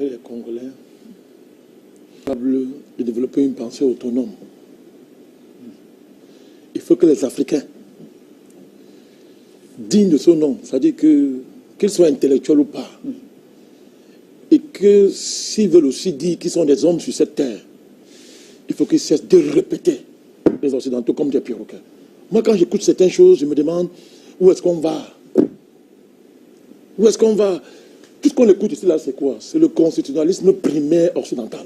et les Congolais capables de développer une pensée autonome. Il faut que les Africains, dignes de ce nom, c'est-à-dire qu'ils soient intellectuels ou pas, et que s'ils veulent aussi dire qu'ils sont des hommes sur cette terre, il faut qu'ils cessent de répéter les Occidentaux comme des perroquets. Moi, quand j'écoute certaines choses, je me demande où est-ce qu'on va. Où est-ce qu'on va? Tout ce qu'on écoute ici, là, c'est quoi? C'est le constitutionnalisme primaire occidental.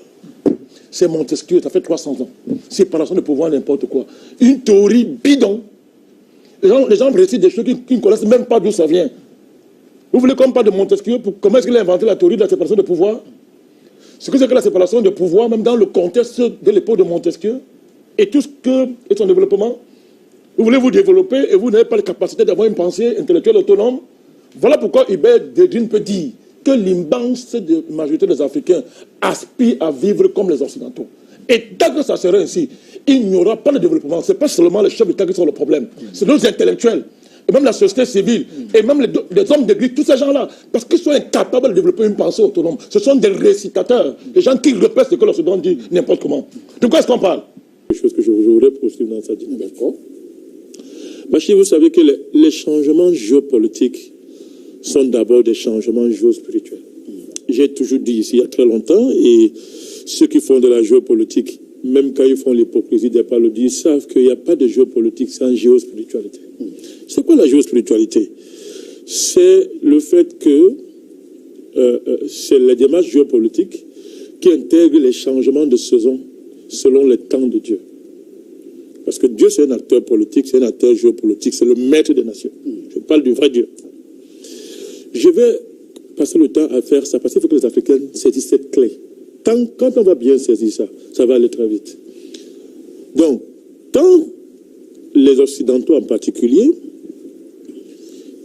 C'est Montesquieu, ça fait 300 ans. Séparation de pouvoir, n'importe quoi. Une théorie bidon. Les gens récitent des choses qu'ils ne connaissent même pas d'où ça vient. Vous voulez qu'on parle de Montesquieu? Comment est-ce qu'il a inventé la théorie de la séparation de pouvoir? Ce que c'est que la séparation de pouvoir, même dans le contexte de l'époque de Montesquieu, et tout ce que est son développement, vous voulez vous développer et vous n'avez pas la capacité d'avoir une pensée intellectuelle autonome. Voilà pourquoi Hubert Védrine peut dire que l'immense majorité des Africains aspirent à vivre comme les Occidentaux. Et tant que ça sera ainsi, il n'y aura pas de développement. Ce n'est pas seulement les chefs d'État qui sont le problème, c'est nos intellectuels, et même la société civile, et même les hommes d'église, tous ces gens-là, parce qu'ils sont incapables de développer une pensée autonome. Ce sont des récitateurs, des gens qui répètent ce que l'Occident dit n'importe comment. De quoi est-ce qu'on parle? Des choses que je voudrais poursuivre dans sa dynamique. Bachir, vous savez que les changements géopolitiques sont d'abord des changements géospirituels. J'ai toujours dit ici il y a très longtemps, et ceux qui font de la géopolitique, même quand ils font l'hypocrisie des parodies, savent qu'il n'y a pas de géopolitique sans géospiritualité. C'est quoi la géospiritualité? C'est le fait que c'est la démarche géopolitique qui intègre les changements de saison selon le temps de Dieu. Parce que Dieu, c'est un acteur politique, c'est un acteur géopolitique, c'est le maître des nations. Je parle du vrai Dieu. Je vais passer le temps à faire ça, parce qu'il faut que les Africains saisissent cette clé. Quand on va bien saisir ça, ça va aller très vite. Donc, quand les Occidentaux en particulier,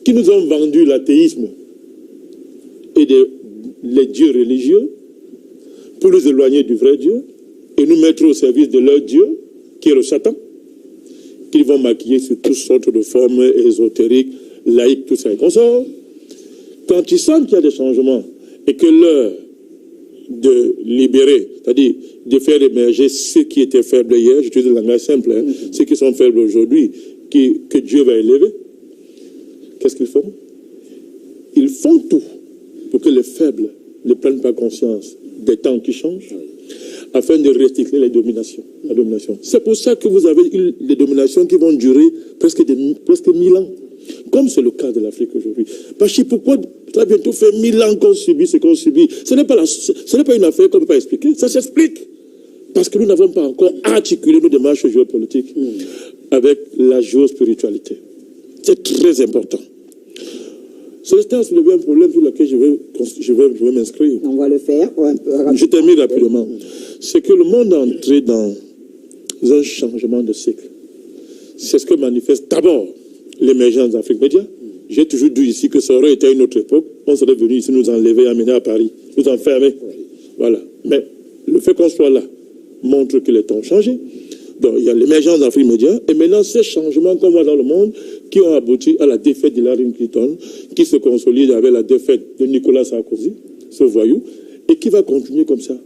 qui nous ont vendu l'athéisme et les dieux religieux, pour nous éloigner du vrai Dieu, et nous mettre au service de leur Dieu, qui est le Satan, qu'ils vont maquiller sous toutes sortes de formes ésotériques, laïques, tout ça et consorts. Quand ils sentent qu'il y a des changements et que l'heure de libérer, c'est-à-dire de faire émerger ceux qui étaient faibles hier, j'utilise le langage simple, ceux qui sont faibles aujourd'hui, que Dieu va élever, qu'est-ce qu'ils font? Ils font tout pour que les faibles ne prennent pas conscience des temps qui changent, afin de recycler la domination. C'est pour ça que vous avez eu des dominations qui vont durer presque 1000 ans. Comme c'est le cas de l'Afrique aujourd'hui. Parce que pourquoi ça a bientôt fait 1000 ans qu'on subit ce qu'on subit? Ce n'est pas une affaire qu'on ne peut pas expliquer. Ça s'explique. Parce que nous n'avons pas encore articulé nos démarches géopolitiques avec la géospiritualité. C'est très important. Célestin a soulevé un problème sur lequel je vais m'inscrire. On va le faire. Je termine rapidement. C'est que le monde est entré dans un changement de cycle. C'est ce que manifeste d'abord l'émergence d'Afrique Média. J'ai toujours dit ici que ça aurait été une autre époque. On serait venu ici nous enlever et amener à Paris, nous enfermer. Voilà. Mais le fait qu'on soit là montre que les temps ont changé. Donc il y a l'émergence d'Afrique Média. Et maintenant, ces changements qu'on voit dans le monde qui ont abouti à la défaite d'Hillary Clinton, qui se consolide avec la défaite de Nicolas Sarkozy, ce voyou, et qui va continuer comme ça.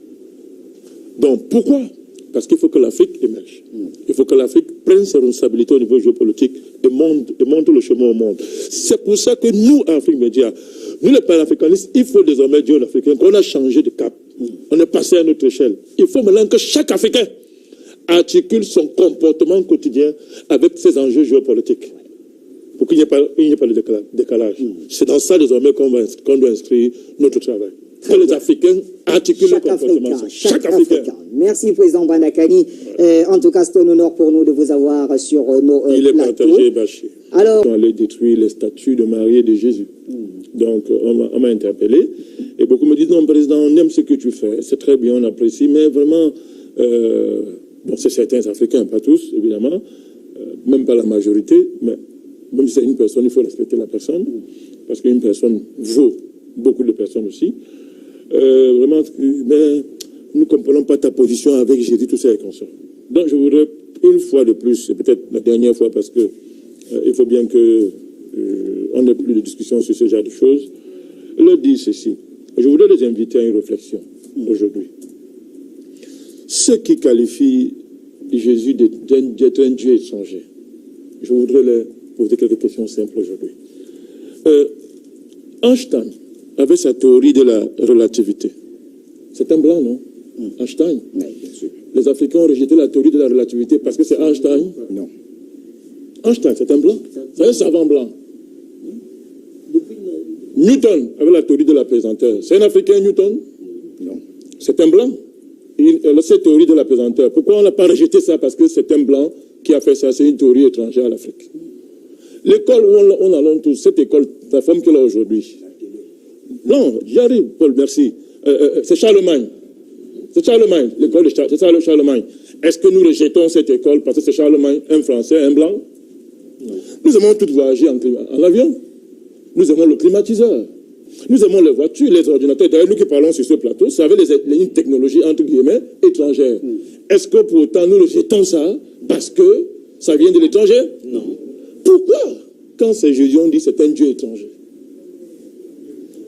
Donc pourquoi? Parce qu'il faut que l'Afrique émerge. Il faut que l'Afrique prenne ses responsabilités au niveau géopolitique et montre le chemin au monde. C'est pour ça que nous, Afrique Média, nous les panafricanistes, il faut désormais dire aux Africains qu'on a changé de cap. On est passé à notre échelle. Il faut maintenant que chaque Africain articule son comportement quotidien avec ses enjeux géopolitiques. Pour qu'il n'y ait pas de décalage. C'est dans ça désormais qu'on doit inscrire notre travail. Que les Africains articulent le comportement. Chaque Africain. Merci, Président Bandakani. En tout cas, c'est un honneur pour nous de vous avoir sur nos Il est partagé, Bachir. Alors, on allait détruire les statues de Marie et de Jésus. Donc, on m'a interpellé. Et beaucoup me disent, non, Président, on aime ce que tu fais. C'est très bien, on apprécie. Mais vraiment, bon, c'est certains Africains, pas tous, évidemment. Même pas la majorité. Mais même si c'est une personne, il faut respecter la personne. Parce qu'une personne vaut beaucoup de personnes aussi. Vraiment, mais nous ne comprenons pas ta position avec Jésus, tout ça et comme ça. Donc je voudrais une fois de plus, c'est peut-être la dernière fois parce que il faut bien que on n'ait plus de discussion sur ce genre de choses, leur dire ceci. Je voudrais les inviter à une réflexion aujourd'hui. Ceux qui qualifient Jésus d'être un Dieu étranger, je voudrais leur poser quelques questions simples aujourd'hui. Einstein avait sa théorie de la relativité. C'est un blanc, non? Einstein. Oui, bien sûr. Les Africains ont rejeté la théorie de la relativité parce que c'est Einstein. Non. Einstein, c'est un blanc. C'est un savant blanc. Newton avait la théorie de la pesanteur. C'est un Africain, Newton? Non. C'est un blanc. Il a cette théorie de la pesanteur. Pourquoi on n'a pas rejeté ça? Parce que c'est un blanc qui a fait ça. C'est une théorie étrangère à l'Afrique. L'école où on allons tous, cette école, la forme qu'elle a aujourd'hui. Non, j'arrive, Paul, merci. C'est Charlemagne. C'est Charlemagne, l'école de Charlemagne. Est-ce que nous rejetons cette école parce que c'est Charlemagne, un Français, un blanc? Non. Nous aimons tous voyager en avion. Nous aimons le climatiseur. Nous aimons les voitures, les ordinateurs. D'ailleurs, nous qui parlons sur ce plateau, ça avait une technologie, entre guillemets, étrangère. Est-ce que pour autant nous rejetons ça parce que ça vient de l'étranger? Non. Pourquoi, quand c'est Jésus, on dit c'est un Dieu étranger?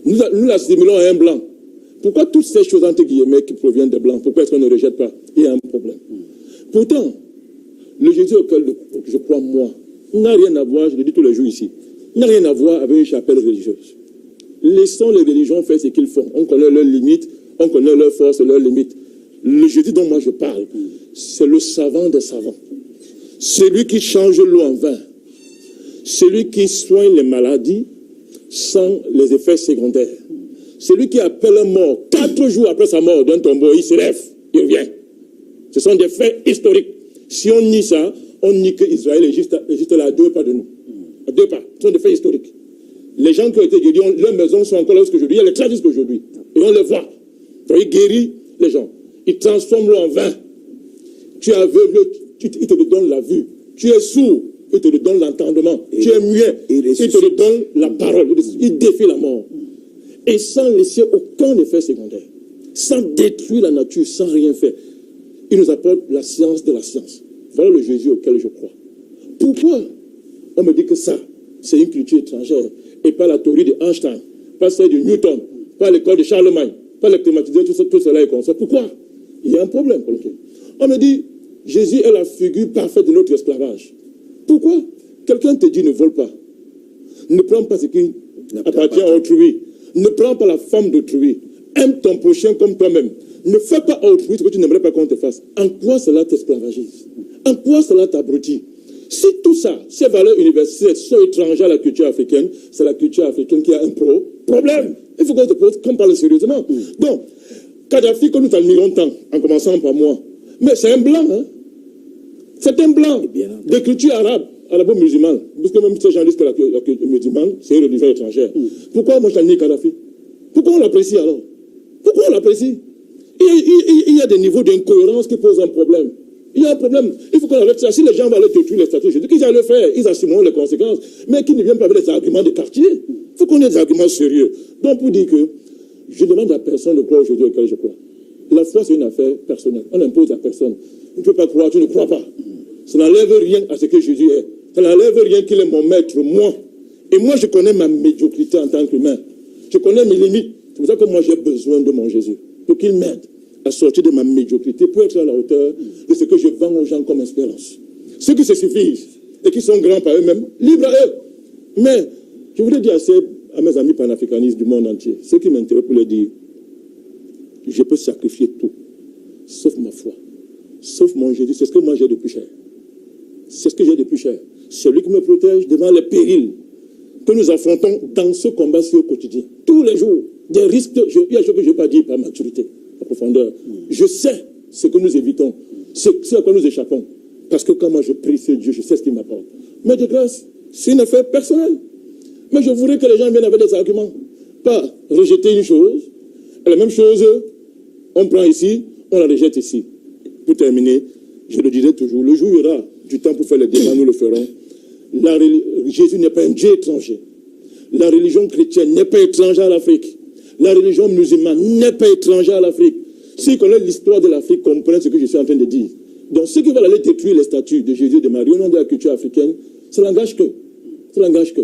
Nous l'assimilons à un blanc. Pourquoi toutes ces choses, entre guillemets, qui proviennent des blancs, pourquoi est-ce qu'on ne rejette pas? Il y a un problème. Pourtant, le Jésus auquel je crois, moi, n'a rien à voir, je le dis tous les jours ici, n'a rien à voir avec une chapelle religieuse. Laissons les religions faire ce qu'ils font. On connaît leurs limites, on connaît leurs forces et leurs limites. Le Jésus dont moi je parle, c'est le savant des savants. Celui qui change l'eau en vin. Celui qui soigne les maladies sans les effets secondaires. Celui qui appelle un mort 4 jours après sa mort d'un tombeau, il se lève, il revient. Ce sont des faits historiques. Si on nie ça, on nie que Israël est juste là à 2 pas de nous. À 2 pas. Ce sont des faits historiques. Les gens qui ont été guéris, leurs maisons sont encore là jusqu'aujourd'hui. Il y a les traces jusqu'aujourd'hui. Et on les voit. Donc, il guérit les gens. Il transforme l'eau en vin. Tu es aveugle, il te donne la vue. Tu es sourd, il te donne l'entendement. Tu es muet, il te donne la parole. Il défie la mort. Et sans laisser aucun effet secondaire. Sans détruire la nature, sans rien faire. Il nous apporte la science de la science. Voilà le Jésus auquel je crois. Pourquoi on me dit que ça, c'est une culture étrangère et pas la théorie de Einstein, pas celle de Newton, pas l'école de Charlemagne, pas les climatiseurs, tout cela est comme ça. Pourquoi? Il y a un problème. On me dit, Jésus est la figure parfaite de notre esclavage. Pourquoi? Quelqu'un te dit ne vole pas. Ne prends pas ce qui appartient à autrui. Ne prends pas la femme d'autrui. Aime ton prochain comme toi-même. Ne fais pas à autrui ce que tu n'aimerais pas qu'on te fasse. En quoi cela t'esclavagise? En quoi cela t'abrutit? Si tout ça, ces valeurs universelles sont étrangères à la culture africaine, c'est la culture africaine qui a un problème. Il faut qu'on parle sérieusement. Donc, Kadhafi, que nous admirons tant, en commençant par moi, mais c'est un blanc, hein? C'est un blanc de culture arabe, arabo-musulmane. Parce que même ces gens disent que la culture musulmane, c'est une religion étrangère. Pourquoi moi j'admire Kadhafi? Pourquoi on l'apprécie alors? Pourquoi on l'apprécie? Il y a des niveaux d'incohérence qui posent un problème. Il y a un problème. Il faut qu'on arrête ça. Si les gens vont aller détruire les statues, je dis qu'ils allaient le faire. Ils assumeront les conséquences. Mais qu'ils ne viennent pas avec des arguments de quartier. Il faut qu'on ait des arguments sérieux. Donc, pour dire que je demande à personne de croire aujourd'hui auquel je crois. La foi, c'est une affaire personnelle. On n'impose à personne. Tu ne peux pas croire, tu ne crois pas. Ça n'enlève rien à ce que Jésus est. Ça n'enlève rien qu'il est mon maître, moi. Et moi, je connais ma médiocrité en tant qu'humain. Je connais mes limites. C'est pour ça que moi, j'ai besoin de mon Jésus. Pour qu'il m'aide à sortir de ma médiocrité pour être à la hauteur de ce que je vends aux gens comme espérance. Ceux qui se suffisent et qui sont grands par eux-mêmes, libre à eux. Mais je voudrais dire à mes amis panafricanistes du monde entier, ceux qui m'intéressent pour leur dire, je peux sacrifier tout, sauf ma foi, sauf mon Jésus. C'est ce que moi j'ai de plus cher. C'est ce que j'ai de plus cher. Celui qui me protège devant les périls que nous affrontons dans ce combat-ci au quotidien. Tous les jours, des risques, il y a des choses que je n'ai pas dit par maturité, par profondeur. Je sais ce que nous évitons, ce à quoi nous échappons. Parce que quand moi je prie ce Dieu, je sais ce qu'il m'apporte. Mais de grâce, c'est une affaire personnelle. Mais je voudrais que les gens viennent avec des arguments. Pas rejeter une chose, et la même chose, on prend ici, on la rejette ici. Pour terminer, je le dirai toujours, le jour où il y aura du temps pour faire les débats, nous le ferons. Jésus n'est pas un Dieu étranger. La religion chrétienne n'est pas étrangère à l'Afrique. La religion musulmane n'est pas étrangère à l'Afrique. Ceux qui connaissent l'histoire de l'Afrique comprennent ce que je suis en train de dire. Donc ceux qui veulent aller détruire les statues de Jésus et de Marie au nom de la culture africaine, ça n'engage que. Ça n'engage que.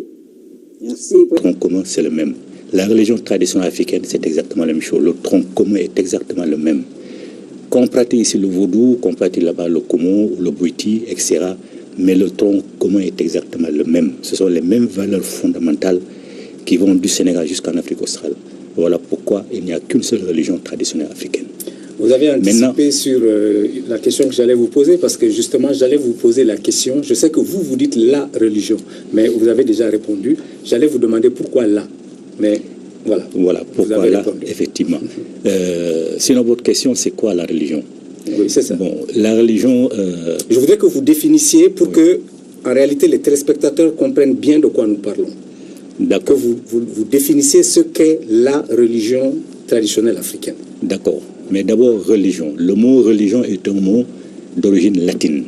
Merci. En commun, c'est le même. La religion traditionnelle africaine, c'est exactement la même chose. Le tronc commun est exactement le même. Qu'on pratique ici le vaudou, qu'on pratique là-bas le komo, le bouiti, etc. Mais le tronc commun est exactement le même. Ce sont les mêmes valeurs fondamentales qui vont du Sénégal jusqu'en Afrique australe. Voilà pourquoi il n'y a qu'une seule religion traditionnelle africaine. Vous avez anticipé sur la question que j'allais vous poser, parce que justement, j'allais vous poser la question. Je sais que vous dites la religion, mais vous avez déjà répondu. J'allais vous demander pourquoi là. Mais voilà. Voilà, pourquoi là, effectivement. Sinon, votre question, c'est quoi la religion? Oui, c'est ça. Bon, la religion... Je voudrais que vous définissiez pour que, en réalité, les téléspectateurs comprennent bien de quoi nous parlons. D'accord. Que vous définissiez ce qu'est la religion traditionnelle africaine. D'accord. Mais d'abord, religion. Le mot religion est un mot d'origine latine.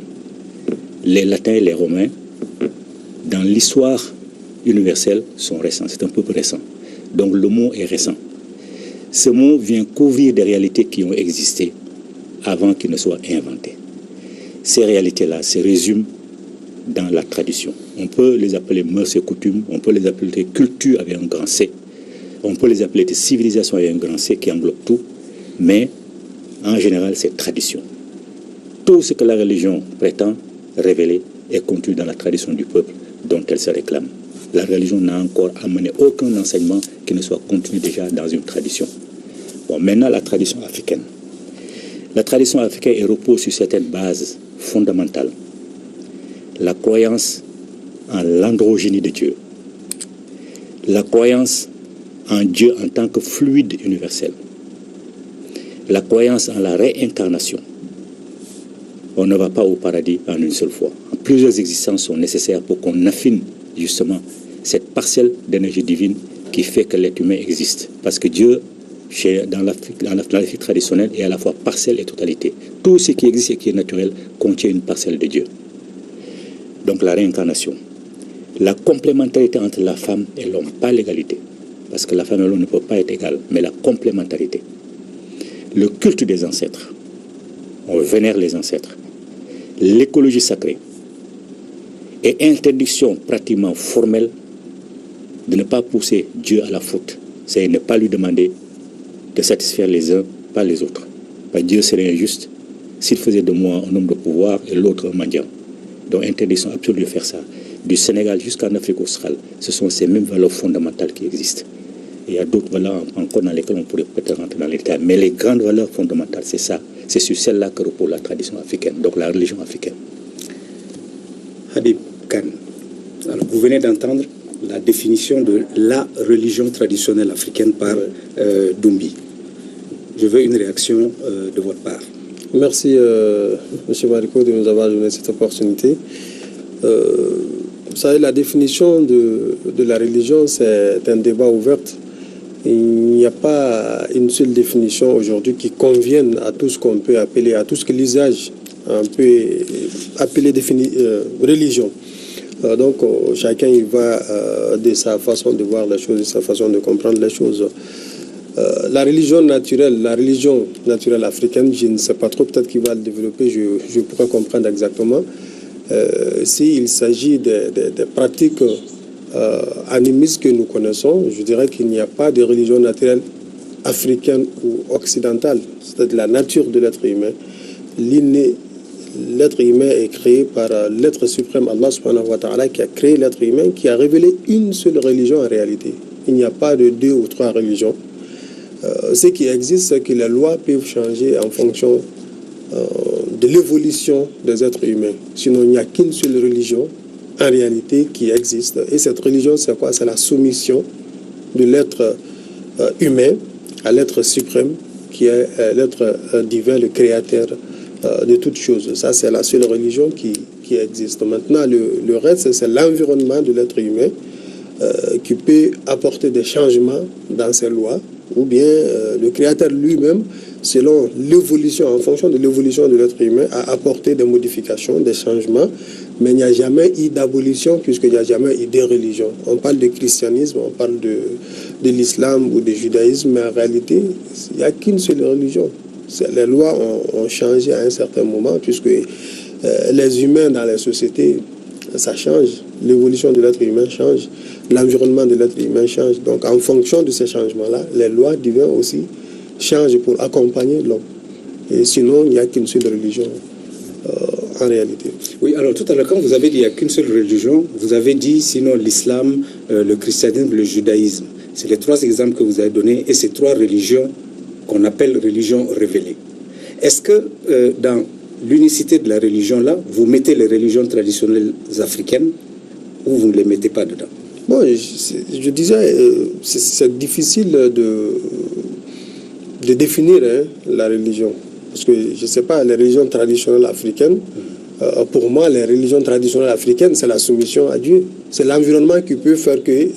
Les latins et les romains, dans l'histoire universelle, sont récents. C'est un peu récent. Donc le mot est récent. Ce mot vient couvrir des réalités qui ont existé avant qu'il ne soit inventé. Ces réalités-là se résument dans la tradition. On peut les appeler mœurs et coutumes, on peut les appeler culture avec un grand C, on peut les appeler des civilisations avec un grand C qui englobe tout, mais en général c'est tradition. Tout ce que la religion prétend révéler est contenu dans la tradition du peuple dont elle se réclame. La religion n'a encore amené aucun enseignement qui ne soit contenu déjà dans une tradition. Bon, maintenant la tradition africaine. La tradition africaine repose sur certaines bases fondamentales. La croyance en l'androgynie de Dieu. La croyance en Dieu en tant que fluide universel. La croyance en la réincarnation. On ne va pas au paradis en une seule fois. Plusieurs existences sont nécessaires pour qu'on affine justement cette parcelle d'énergie divine qui fait que l'être humain existe. Parce que Dieu, dans l'Afrique traditionnelle, est à la fois parcelle et totalité. Tout ce qui existe et qui est naturel contient une parcelle de Dieu. Donc la réincarnation. La complémentarité entre la femme et l'homme, pas l'égalité. Parce que la femme et l'homme ne peuvent pas être égales, mais la complémentarité. Le culte des ancêtres. On vénère les ancêtres. L'écologie sacrée. Et interdiction pratiquement formelle de ne pas pousser Dieu à la faute. C'est ne pas lui demander de satisfaire les uns, pas les autres. Parce que Dieu serait injuste s'il faisait de moi un homme de pouvoir et l'autre un mendiant. Donc interdiction absolue de faire ça. Du Sénégal jusqu'en Afrique australe, ce sont ces mêmes valeurs fondamentales qui existent. Et il y a d'autres valeurs encore dans lesquelles on pourrait peut-être rentrer dans les détails. Mais les grandes valeurs fondamentales, c'est ça. C'est sur celle-là que repose la tradition africaine, donc la religion africaine. Habib Kane, alors vous venez d'entendre la définition de la religion traditionnelle africaine par Doumbi. Je veux une réaction de votre part. Merci, M. Mariko, de nous avoir donné cette opportunité. Vous savez, la définition de la religion, c'est un débat ouvert. Il n'y a pas une seule définition aujourd'hui qui convienne à tout ce qu'on peut appeler, à tout ce que l'usage peut appeler religion. Donc, chacun il va de sa façon de voir les choses, de sa façon de comprendre les choses. La religion naturelle africaine, je ne sais pas trop, peut-être qu'il va le développer, je pourrais comprendre exactement. S'il s'agit des pratiques animistes que nous connaissons, je dirais qu'il n'y a pas de religion naturelle africaine ou occidentale. C'est la nature de l'être humain. L'être humain est créé par l'être suprême, Allah subhanahu wa ta'ala, qui a créé l'être humain, qui a révélé une seule religion en réalité. Il n'y a pas de 2 ou 3 religions. Ce qui existe, c'est que les lois peuvent changer en fonction de l'évolution des êtres humains. Sinon, il n'y a qu'une seule religion en réalité qui existe. Et cette religion, c'est quoi? C'est la soumission de l'être humain à l'être suprême, qui est l'être divin, le créateur de toutes choses. Ça, c'est la seule religion qui existe. Maintenant, le reste, c'est l'environnement de l'être humain qui peut apporter des changements dans ses lois, ou bien le créateur lui-même, selon l'évolution, en fonction de l'évolution de l'être humain, a apporté des modifications, des changements, mais il n'y a jamais eu d'abolition puisqu'il n'y a jamais eu de religion. On parle de christianisme, on parle de l'islam ou du judaïsme, mais en réalité, il n'y a qu'une seule religion. Les lois ont changé à un certain moment puisque les humains dans les sociétés ça change. L'évolution de l'être humain change. L'environnement de l'être humain change. Donc, en fonction de ces changements-là, les lois divines aussi changent pour accompagner l'homme. Et sinon, il n'y a qu'une seule religion en réalité. Oui, alors tout à l'heure, quand vous avez dit qu'il n'y a qu'une seule religion, vous avez dit sinon l'islam, le christianisme, le judaïsme. C'est les trois exemples que vous avez donnés et ces trois religions qu'on appelle religions révélées. Est-ce que dans l'unicité de la religion là, vous mettez les religions traditionnelles africaines ou vous ne les mettez pas dedans? Bon, je disais, c'est difficile de définir la religion. Parce que, je ne sais pas, les religions traditionnelles africaines, pour moi, les religions traditionnelles africaines, c'est la soumission à Dieu. C'est l'environnement qui peut faire que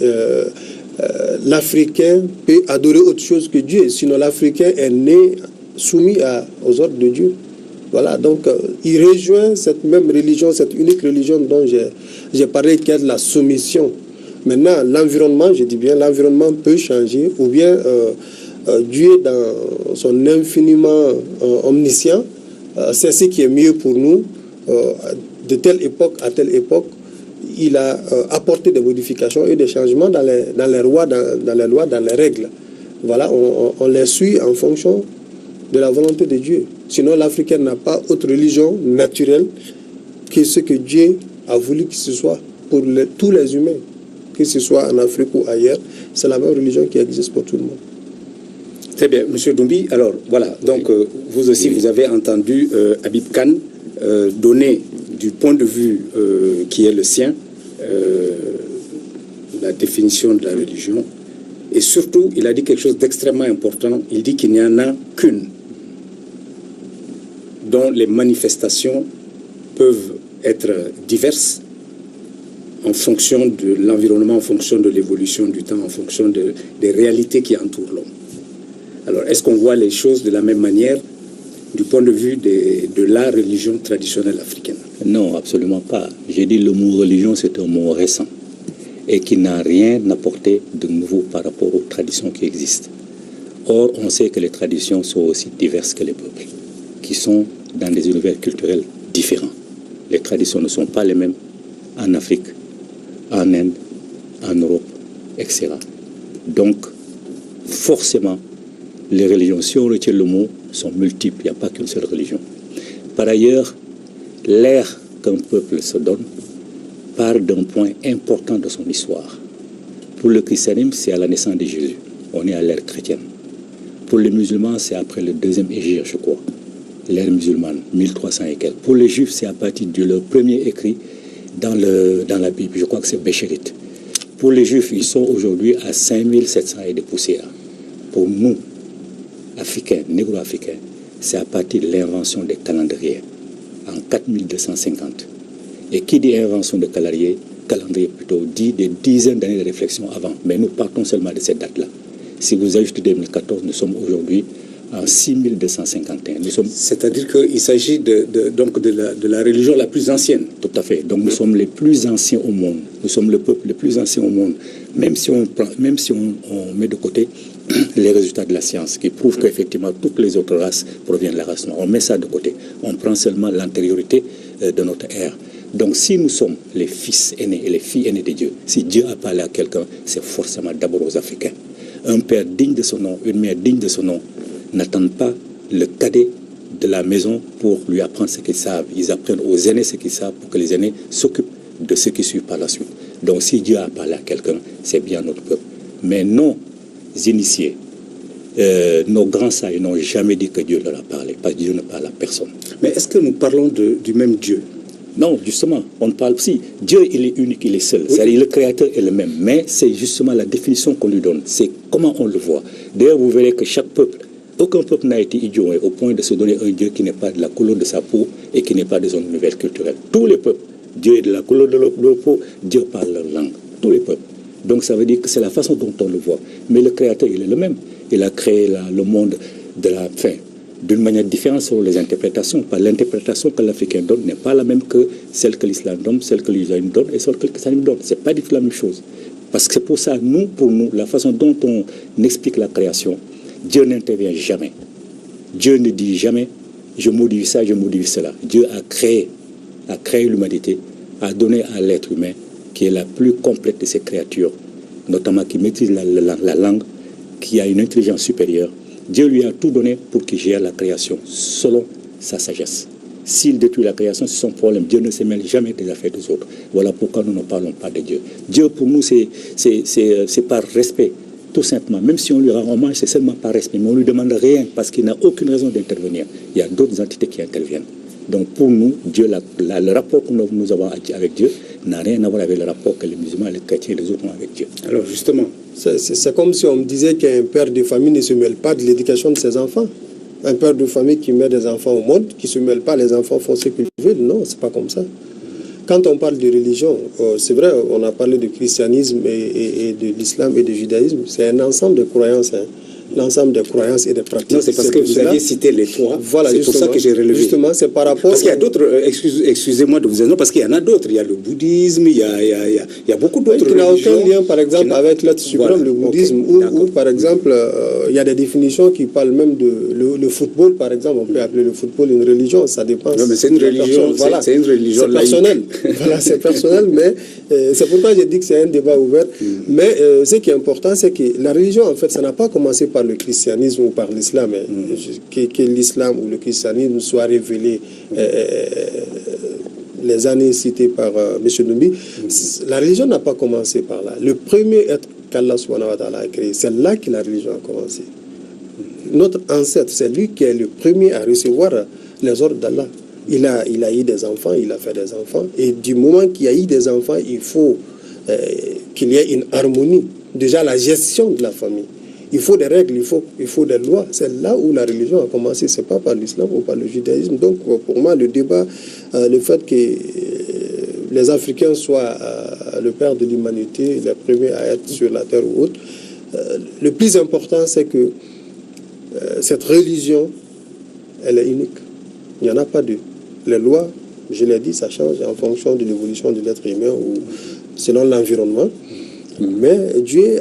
l'Africain peut adorer autre chose que Dieu. Sinon, l'Africain est né soumis aux ordres de Dieu. Voilà, donc il rejoint cette même religion, cette unique religion dont j'ai parlé, qui est de la soumission. Maintenant, l'environnement, je dis bien, l'environnement peut changer, ou bien Dieu, dans son infiniment omniscient, c'est ce qui est mieux pour nous. De telle époque à telle époque, il a apporté des modifications et des changements dans les lois, dans les règles. Voilà, on les suit en fonction de la volonté de Dieu. Sinon, l'Africain n'a pas autre religion naturelle que ce que Dieu a voulu que ce soit pour tous les humains, que ce soit en Afrique ou ailleurs. C'est la même religion qui existe pour tout le monde. Très bien, M. Doumbi. Alors, voilà, donc vous aussi, vous avez entendu Habib Kane donner du point de vue qui est le sien la définition de la religion. Et surtout, il a dit quelque chose d'extrêmement important. Il dit qu'il n'y en a qu'une, dont les manifestations peuvent être diverses en fonction de l'environnement, en fonction de l'évolution du temps, en fonction des réalités qui entourent l'homme. Alors, est-ce qu'on voit les choses de la même manière du point de vue de la religion traditionnelle africaine? Non, absolument pas. J'ai dit le mot religion, c'est un mot récent et qui n'a rien apporté de nouveau par rapport aux traditions qui existent. Or, on sait que les traditions sont aussi diverses que les peuples, qui sont dans des univers culturels différents. Les traditions ne sont pas les mêmes en Afrique, en Inde, en Europe, etc. Donc, forcément, les religions, si on retient le mot, sont multiples. Il n'y a pas qu'une seule religion. Par ailleurs, l'ère qu'un peuple se donne part d'un point important de son histoire. Pour le christianisme, c'est à la naissance de Jésus. On est à l'ère chrétienne. Pour les musulmans, c'est après le deuxième hégire, je crois. L'ère musulmane, 1300 et quelques. Pour les juifs, c'est à partir de leur premier écrit dans la Bible. Je crois que c'est Béchérit. Pour les juifs, ils sont aujourd'hui à 5700 et des poussières. Pour nous, Africains, négro-africains, c'est à partir de l'invention des calendriers, en 4250. Et qui dit invention de calendrier plutôt, dit des dizaines d'années de réflexion avant. Mais nous partons seulement de cette date-là. Si vous ajoutez 2014, nous sommes aujourd'hui en 6251. C'est-à-dire qu'il s'agit donc de la religion la plus ancienne. Tout à fait. Donc nous sommes les plus anciens au monde. Nous sommes le peuple le plus ancien au monde. Même si on met de côté les résultats de la science qui prouvent qu'effectivement toutes les autres races proviennent de la race noire. On met ça de côté. On prend seulement l'antériorité de notre ère. Donc si nous sommes les fils aînés et les filles aînées de Dieu, si Dieu a parlé à quelqu'un, c'est forcément d'abord aux Africains. Un père digne de son nom, une mère digne de son nom, n'attendent pas le cadet de la maison pour lui apprendre ce qu'ils savent. Ils apprennent aux aînés ce qu'ils savent pour que les aînés s'occupent de ceux qui suivent par la suite. Donc si Dieu a parlé à quelqu'un, c'est bien notre peuple. Mais nos initiés, nos grands sages n'ont jamais dit que Dieu leur a parlé, parce que Dieu ne parle à personne. Mais est-ce que nous parlons du même Dieu? Non, justement, on parle si Dieu, il est unique, il est seul. Oui. C'est-à-dire le Créateur est le même, mais c'est justement la définition qu'on lui donne. C'est comment on le voit. D'ailleurs, vous verrez que chaque peuple, aucun peuple n'a été idiot au point de se donner un Dieu qui n'est pas de la couleur de sa peau et qui n'est pas de son univers culturel. Tous les peuples, Dieu est de la couleur de leur peau, Dieu parle leur langue. Tous les peuples. Donc ça veut dire que c'est la façon dont on le voit. Mais le Créateur, il est le même. Il a créé le monde de la fin. D'une manière différente sur les interprétations. Par l'interprétation que l'Africain donne n'est pas la même que celle que l'Islam donne, celle que l'Islam donne et celle que le christianisme donne. Ce n'est pas du tout la même chose. Parce que c'est pour ça, pour nous, la façon dont on explique la création, Dieu n'intervient jamais. Dieu ne dit jamais, je modifie ça, je modifie cela. Dieu a créé l'humanité a donné à l'être humain, qui est la plus complète de ces créatures, notamment qui maîtrise la langue, qui a une intelligence supérieure, Dieu lui a tout donné pour qu'il gère la création selon sa sagesse. S'il détruit la création, c'est son problème. Dieu ne se mêle jamais des affaires des autres. Voilà pourquoi nous ne parlons pas de Dieu. Dieu, pour nous, c'est par respect, tout simplement. Même si on lui rend hommage, c'est seulement par respect. Mais on ne lui demande rien parce qu'il n'a aucune raison d'intervenir. Il y a d'autres entités qui interviennent. Donc pour nous, Dieu, le rapport que nous avons avec Dieu n'a rien à voir avec le rapport que les musulmans, les chrétiens et les autres ont avec Dieu. Alors justement, c'est comme si on me disait qu'un père de famille ne se mêle pas de l'éducation de ses enfants. Un père de famille qui met des enfants au monde, qui ne se mêle pas, les enfants font ce qu'ils veulent. Non, c'est pas comme ça. Quand on parle de religion, c'est vrai, on a parlé du christianisme et de l'islam et du judaïsme. C'est un ensemble de croyances, hein. L'ensemble des croyances et des pratiques. Non, c'est parce que vous aviez cité les trois. Voilà, c'est pour ça que j'ai relevé. Justement, c'est par rapport... Parce qu'il y a d'autres, excusez-moi de vous dire, non, parce qu'il y en a d'autres. Il y a le bouddhisme, il y a beaucoup d'autres qui n'a aucun lien, par exemple, avec l'être suprême, voilà, le bouddhisme, okay, ou par exemple, il y a des définitions qui parlent même de le football, par exemple. On peut appeler le football une religion, ça dépend. Non, mais c'est une religion, voilà, c'est une religion. C'est personnel. Voilà, c'est personnel, mais c'est pourquoi j'ai dit que c'est un débat ouvert. Mais ce qui est important, c'est que la religion, en fait, ça n'a pas commencé par le christianisme ou par l'islam. Que l'islam ou le christianisme soit révélé les années citées par M. Numbi, la religion n'a pas commencé par là. Le premier être qu'Allah subhanahu wa ta'ala a créé, c'est là que la religion a commencé. Notre ancêtre, c'est lui qui est le premier à recevoir les ordres d'Allah. Il a eu des enfants, il a fait des enfants, et du moment qu'il y a eu des enfants, il faut qu'il y ait une harmonie. Déjà, la gestion de la famille. Il faut des règles, il faut des lois. C'est là où la religion a commencé. Ce n'est pas par l'islam ou par le judaïsme. Donc, pour moi, le débat, le fait que les Africains soient le père de l'humanité, les premiers à être sur la terre ou autre, le plus important, c'est que cette religion, elle est unique. Il n'y en a pas deux. Les lois, je l'ai dit, ça change en fonction de l'évolution de l'être humain ou selon l'environnement. Mais Dieu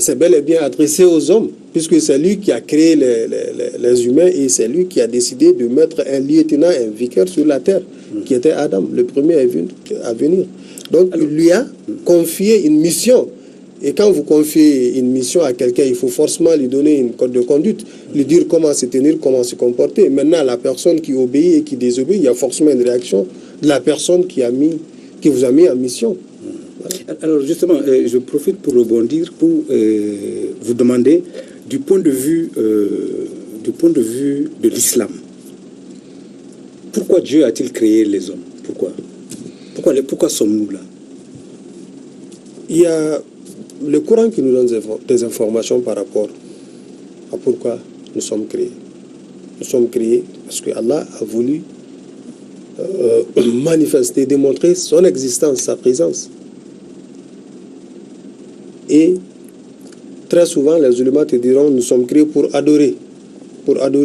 s'est bel et bien adressé aux hommes, puisque c'est lui qui a créé les humains et c'est lui qui a décidé de mettre un lieutenant, un vicaire sur la terre, qui était Adam, le premier à venir. Donc il lui a confié une mission. Et quand vous confiez une mission à quelqu'un, il faut forcément lui donner une code de conduite, lui dire comment se tenir, comment se comporter. Maintenant, la personne qui obéit et qui désobéit, il y a forcément une réaction de la personne qui vous a mis en mission. Voilà. Alors justement, je profite pour rebondir, pour vous demander du point de vue de l'islam. Pourquoi Dieu a-t-il créé les hommes? Pourquoi sommes-nous là? Il y a le Coran qui nous donne des informations par rapport à pourquoi nous sommes créés. Nous sommes créés parce que Allah a voulu manifester, démontrer son existence, sa présence. Et très souvent, les ulémas te diront, nous sommes créés pour adorer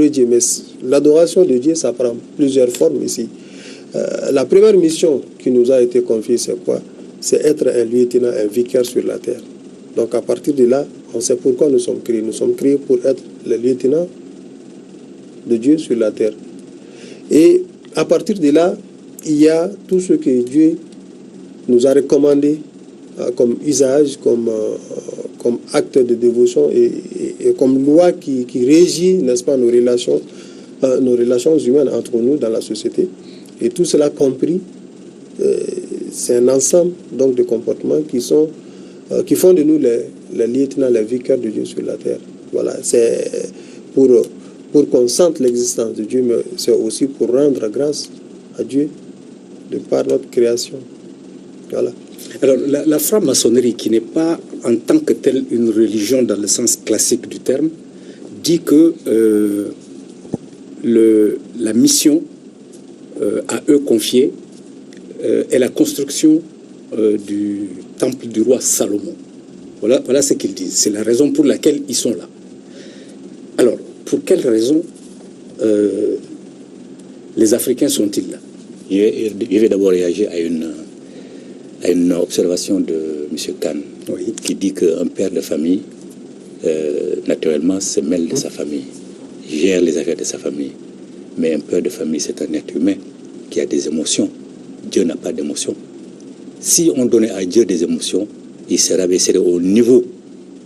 Dieu. Mais l'adoration de Dieu, ça prend plusieurs formes ici. La première mission qui nous a été confiée, c'est quoi? C'est être un lieutenant, un vicaire sur la terre. Donc à partir de là, on sait pourquoi nous sommes créés. Nous sommes créés pour être les lieutenants de Dieu sur la terre. Et à partir de là, il y a tout ce que Dieu nous a recommandé comme usage, comme acte de dévotion et comme loi qui régit, n'est-ce pas, nos relations humaines entre nous dans la société. Et tout cela compris, c'est un ensemble donc de comportements qui font de nous les lieutenants, les vicaires de Dieu sur la terre. Voilà, c'est pour qu'on sente l'existence de Dieu, mais c'est aussi pour rendre grâce à Dieu de par notre création. Voilà. Alors, la franc-maçonnerie, qui n'est pas en tant que telle une religion dans le sens classique du terme, dit que la mission à eux confiée est la construction du temple du roi Salomon. Voilà ce qu'ils disent. C'est la raison pour laquelle ils sont là. Alors, pour quelle raison les Africains sont-ils là? Je vais d'abord réagir à une observation de M. Khan, oui, qui dit qu'un père de famille, naturellement, se mêle de sa famille, gère les affaires de sa famille. Mais un père de famille, c'est un être humain qui a des émotions. Dieu n'a pas d'émotions. Si on donnait à Dieu des émotions, il se rabaisserait au niveau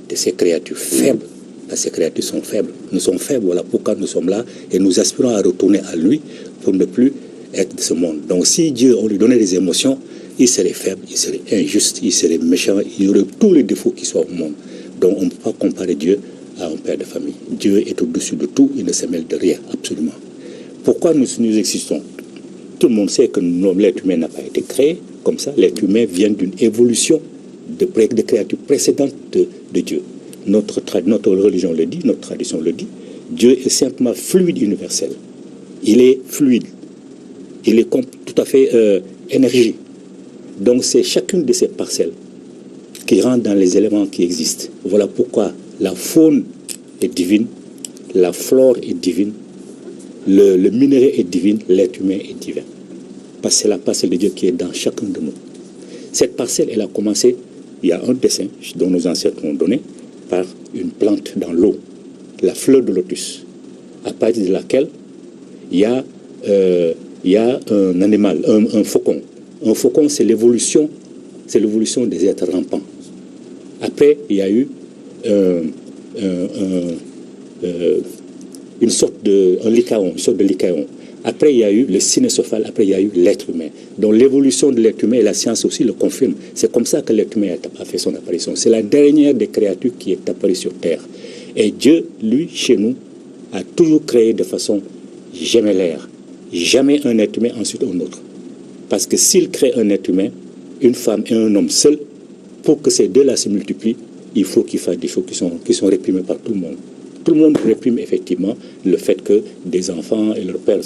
de ces créatures faibles. Parce que ces créatures sont faibles. Nous sommes faibles, voilà pourquoi nous sommes là. Et nous aspirons à retourner à lui pour ne plus être de ce monde. Donc si Dieu, on lui donnait des émotions, il serait faible, il serait injuste, il serait méchant, il y aurait tous les défauts qui soient au monde. Donc on ne peut pas comparer Dieu à un père de famille. Dieu est au-dessus de tout, il ne se mêle de rien, absolument. Pourquoi nous existons? Tout le monde sait que l'être humain n'a pas été créé comme ça. L'être humain vient d'une évolution de créatures précédentes de Dieu. Notre religion le dit, notre tradition le dit. Dieu est simplement fluide universel. Il est fluide. Il est tout à fait énergie. Donc c'est chacune de ces parcelles qui rentre dans les éléments qui existent. Voilà pourquoi la faune est divine, la flore est divine, le minerai est divin, l'être humain est divin. Parce que c'est la parcelle de Dieu qui est dans chacun de nous. Cette parcelle, elle a commencé, il y a un dessin dont nos ancêtres ont donné, par une plante dans l'eau, la fleur de lotus, à partir de laquelle il y a un animal, un faucon. Un faucon, c'est l'évolution des êtres rampants. Après, il y a eu une sorte de lycaon. Après, il y a eu le cynocephale. Après, il y a eu l'être humain. Donc, l'évolution de l'être humain, et la science aussi le confirme. C'est comme ça que l'être humain a fait son apparition. C'est la dernière des créatures qui est apparue sur Terre. Et Dieu, lui, chez nous, a toujours créé de façon gémellaire. Jamais un être humain, ensuite un autre. Parce que s'il crée un être humain, une femme et un homme seul, pour que ces deux-là se multiplient, il faut qu'ils fassent des choses qui sont réprimées par tout le monde. Tout le monde réprime effectivement le fait que des enfants et leurs pères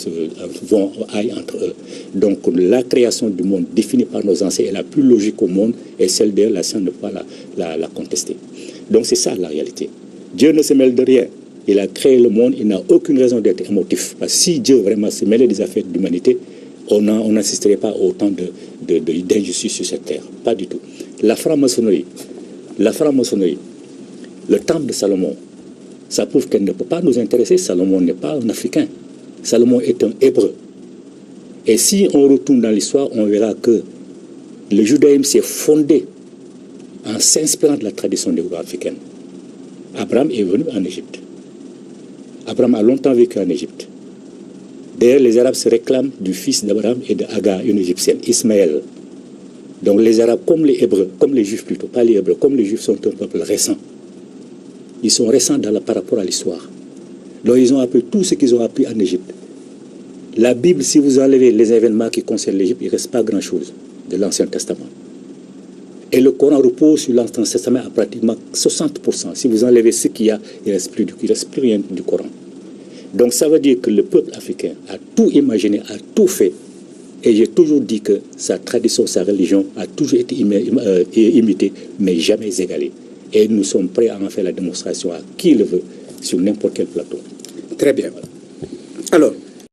aillent entre eux. Donc la création du monde définie par nos ancêtres est la plus logique au monde et celle de la science ne peut pas la contester. Donc c'est ça la réalité. Dieu ne se mêle de rien. Il a créé le monde, il n'a aucune raison d'être émotif. Parce que si Dieu vraiment se mêlait des affaires de l'humanité, on n'assisterait pas à autant d'injustice sur cette terre. Pas du tout. La franc-maçonnerie, le temple de Salomon, ça prouve qu'elle ne peut pas nous intéresser. Salomon n'est pas un Africain. Salomon est un Hébreu. Et si on retourne dans l'histoire, on verra que le judaïsme s'est fondé en s'inspirant de la tradition néo-africaine. Abraham est venu en Égypte. Abraham a longtemps vécu en Égypte. D'ailleurs, les Arabes se réclament du fils d'Abraham et de Hagar, une Égyptienne, Ismaël. Donc les Arabes, comme les Hébreux, comme les Juifs plutôt, pas les Hébreux, comme les Juifs sont un peuple récent. Ils sont récents par rapport à l'histoire. Donc ils ont appris tout ce qu'ils ont appris en Égypte. La Bible, si vous enlevez les événements qui concernent l'Égypte, il ne reste pas grand-chose de l'Ancien Testament. Et le Coran repose sur l'Ancien Testament à pratiquement 60%. Si vous enlevez ce qu'il y a, il ne reste plus rien du Coran. Donc ça veut dire que le peuple africain a tout imaginé, a tout fait. Et j'ai toujours dit que sa tradition, sa religion a toujours été imitée, mais jamais égalée. Et nous sommes prêts à en faire la démonstration à qui le veut, sur n'importe quel plateau. Très bien. Alors,